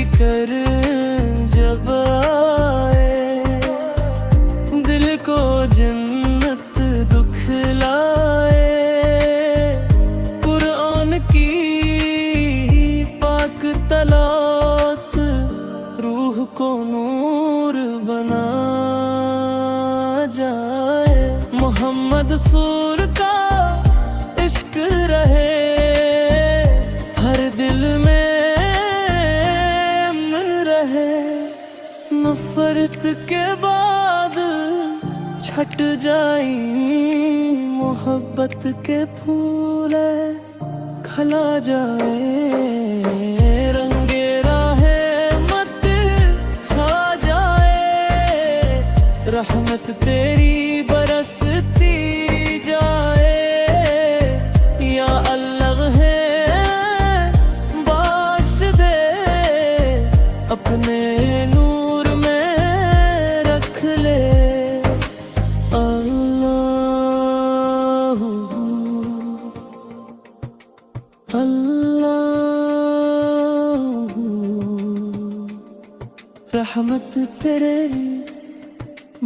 की कर जब आए, दिल को जन्नत दुखलाए, कुरान की पाक तलात रूह को नूर बना जाए। मोहम्मद सूर का इश्क रहे हर दिल में अमन रहे, नफरत के बाद छट जाई मोहब्बत के फूल खला जाए। रंगे राहे मत छा जाए, रहमत तेरी बरसती जाए, या अल्लाह है बाश दे अपने नूर में रख ले। अल्लाह अल्लाह रहमत तेरे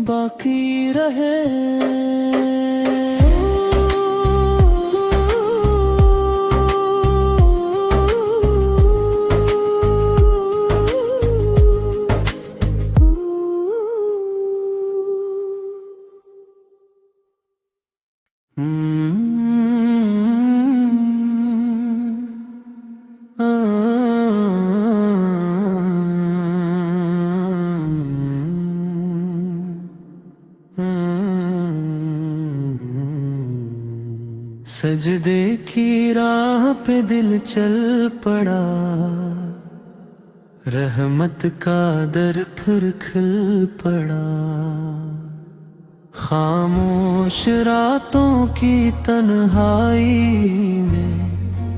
बाकी रहे। सजदे की राह पे दिल चल पड़ा, रहमत का दर फिर खिल पड़ा। खामोश रातों की तन्हाई में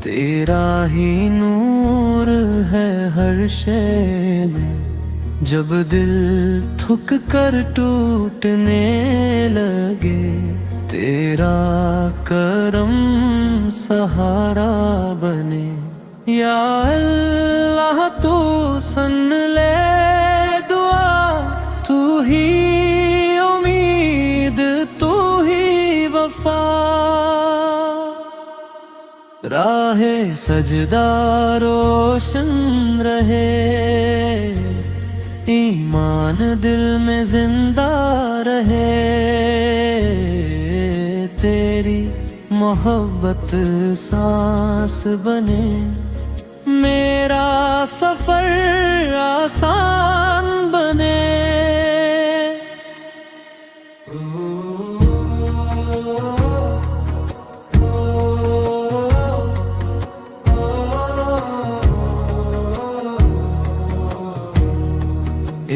तेरा ही नूर है हर शय में। जब दिल थक कर टूटने लगे, तेरा करम सहारा बने। या अल्लाह तू सुन ले दुआ, तू ही उम्मीद, तू ही वफा। राहे सजदा रोशन रहे, ईमान दिल में जिंदा रहे। तेरी मोहब्बत सांस बने, मेरा सफर आसान बने।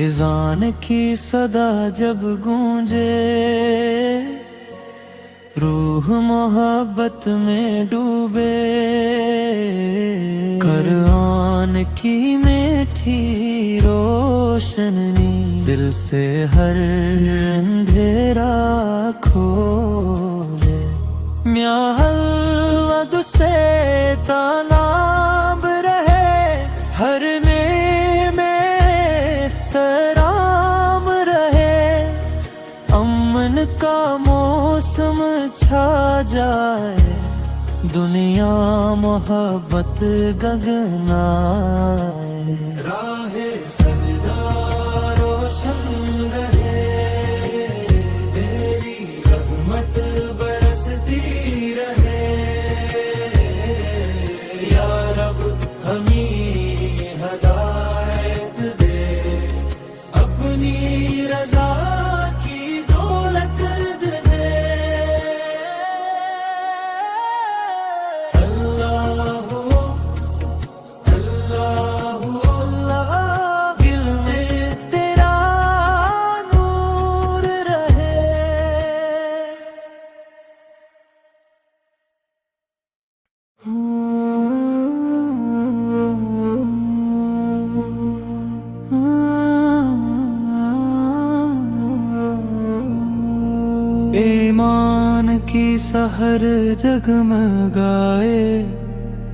इज़ान की सदा जब गूंजे, रूह मोहब्बत में डूबे। कुरान की मीठी रोशनी दिल से हर अंधेरा खोले। मियां अल्लाह से तालाब रहे, हर में तराम रहे। अमन का मौसम छा जाए, दुनिया मोहब्बत गगनाए। राहे सजदा रोशन रहे, तेरी रहमत बरसती रहे। या रब हमें हदायत दे, अपनी रजा की दौलत दे। अल्लाह अल्लाह अल्लाह, दिल में तेरा नूर रहे। ईमान की सहर जगमगाए,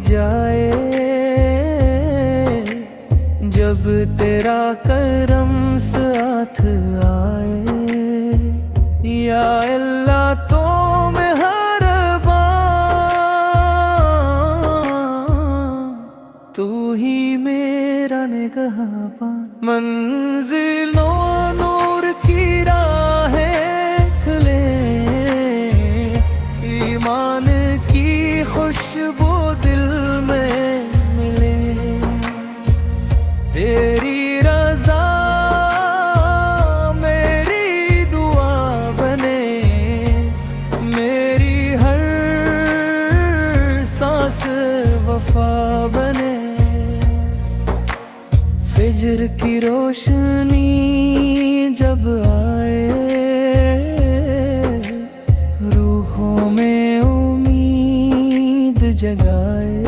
जाए जब तेरा करम साथ आए। या अल्लाह तो मैं हर बार तू ही मेरा निगहबान। मंजिलों नूर की राहें खुले, ईमान की खुशबू दिल में मिले। तेरी रज़ा मेरी दुआ बने, मेरी हर सांस वफा बने। फिजर की रोशनी जब आए, रूहों में उम्मीद जगाए।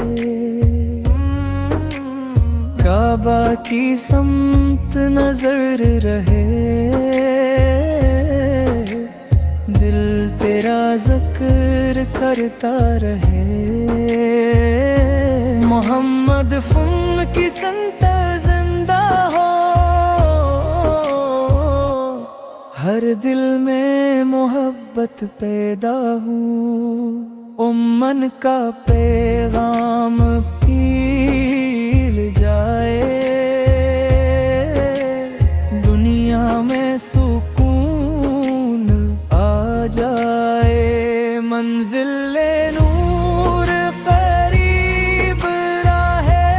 काबा की समत नजर रहे, दिल तेरा जिक्र करता रहे। मोहम्मद फुन की संत जिंदा हो, हर दिल में मोहब्बत पैदा हो। उम्मन का पैगाम फैल जाए, दुनिया में सुकून आ जाए। मंजिल नूर करीब रहे,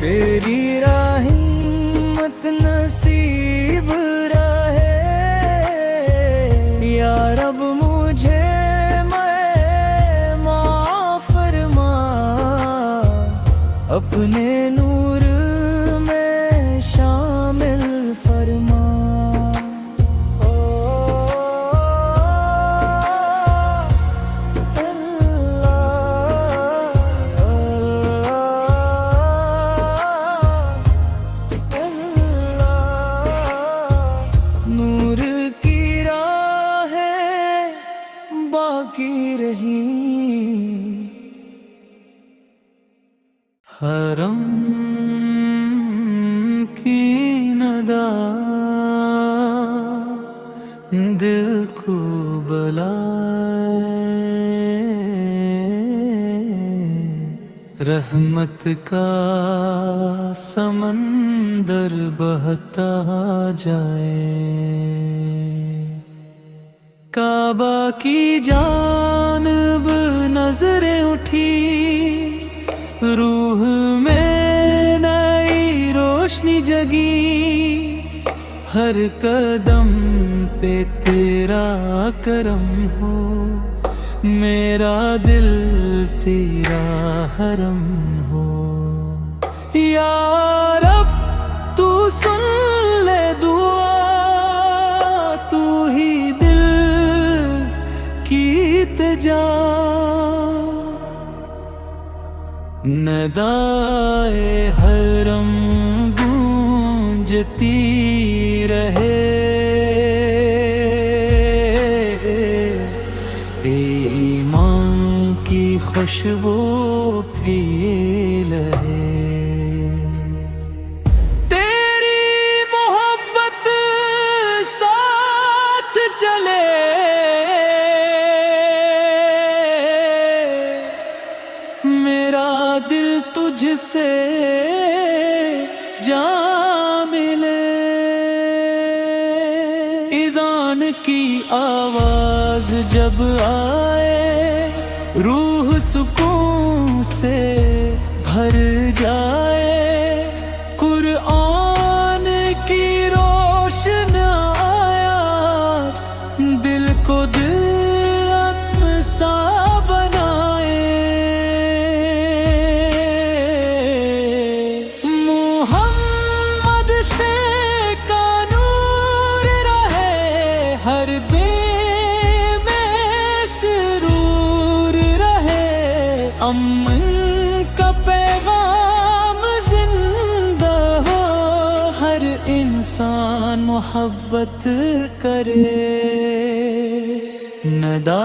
तेरी रहमत नसीब रहे। या रब मुझे अपने नूर में शामिल फरमा। नूर की राहें बाकी रही, हरम की नदा दिल को बुलाए। रहमत का समंदर बहता जाए। काबा की जानिब नजरें उठी, रूह में नई रोशनी जगी। हर कदम पे तेरा करम हो, मेरा दिल तेरा हरम हो। या रब तू सुन ले दुआ, तू ही दिल की इल्तिजा। नदाए हरम गूंजती रहे, ईमान की खुशबू फैल है। तेरी मोहब्बत साथ चले, मेरा दिल तुझसे जा मिले। इज़ान की आवाज जब आए, रूह सुकून से भर जाए। कुरान की रोशन आयात दिल को दिल सा बनाए। मुहम्मद से का नूर रहे, हर दिल में सुरूर रहे। अमन का पैगाम जिंदा हो, हर इंसान मोहब्बत करे। नदा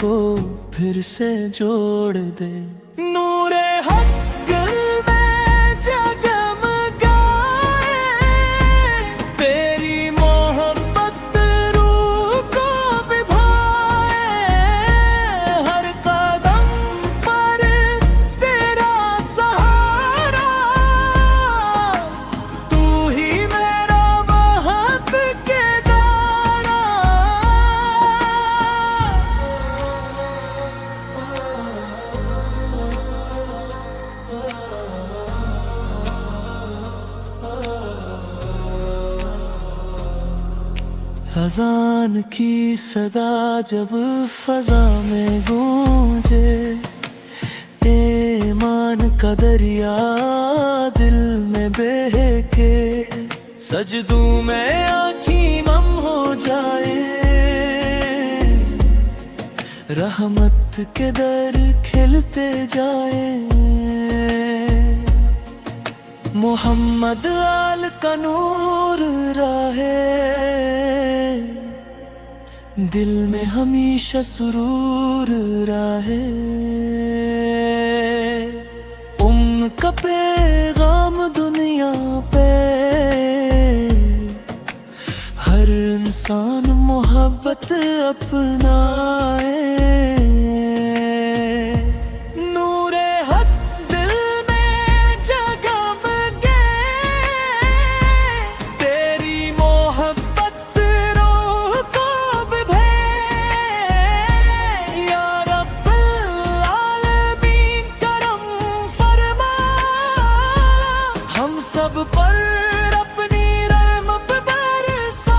को फिर से जोड़ दे। नूरे हक दिल में जगमगाए, तेरी मोहब्बत रूह को विभाए। हर कदम पर तेरा सहारा, तू ही मेरा महक के दारा। अज़ान की सदा जब फजा में गूंजे, ईमान का दरिया दिल में बहके। सजदों में आँखीं नम हो जाए, रहमत के दर खिलते जाए। मोहम्मद आल का नूर रहे, दिल में हमेशा सुरूर रहे। उनका पैगाम दुनिया पे हर इंसान मोहब्बत अपनाए। नूरे हक दिल में जगमगे, तेरी मोहब्बत रूह को विभे। या रब्बुल आलमीन करम फरमा, हम सब पर अपनी रहमत बरसा।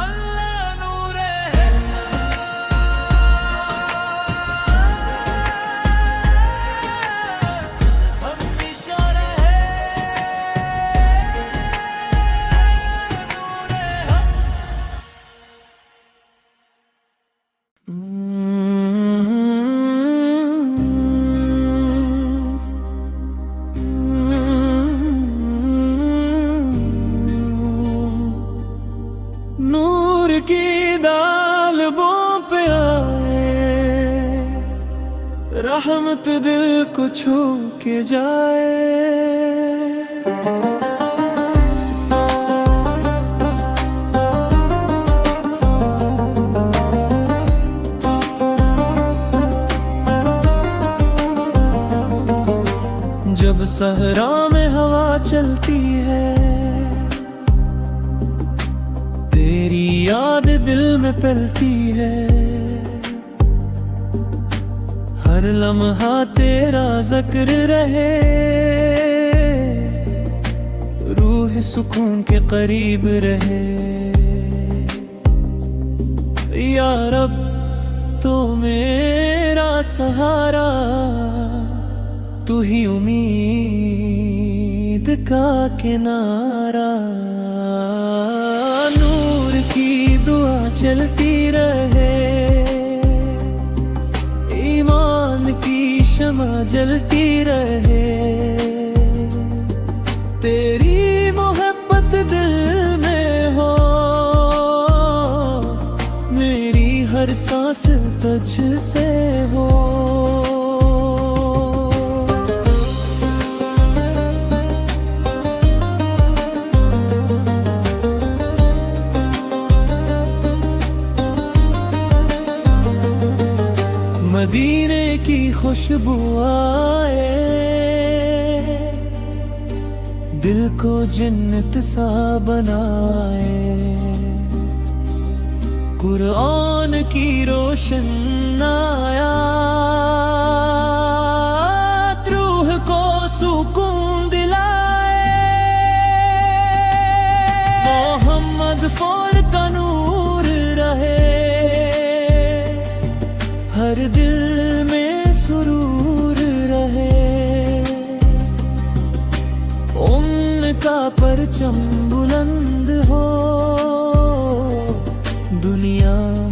अल्लाह नूरे है, हमेशा रहे। नूरे है। नूर की दालबों पे आए, रहमत दिल को छू के जाए। जब सहरा में हवा चलती है, तेरी याद दिल में पलती है। हर लम्हा तेरा जिक्र रहे, रूह सुकून के करीब रहे। या रब तो मेरा सहारा, तू ही उम्मीद का किनारा। नूर की दुआ चलती रहे, ईमान की शमा जलती रहे। तेरी मोहब्बत दिल में हो, मेरी हर सांस तुझसे हो। मदीने की खुशबू आए, दिल को जन्नत सा बनाए। कुरान की रोशन आयात रूह को सुकून दिलाए। मोहम्मद फौर का नूर रहे, हर दिल में सुरूर रहे। उनका परचम बुलंद हो, दुनिया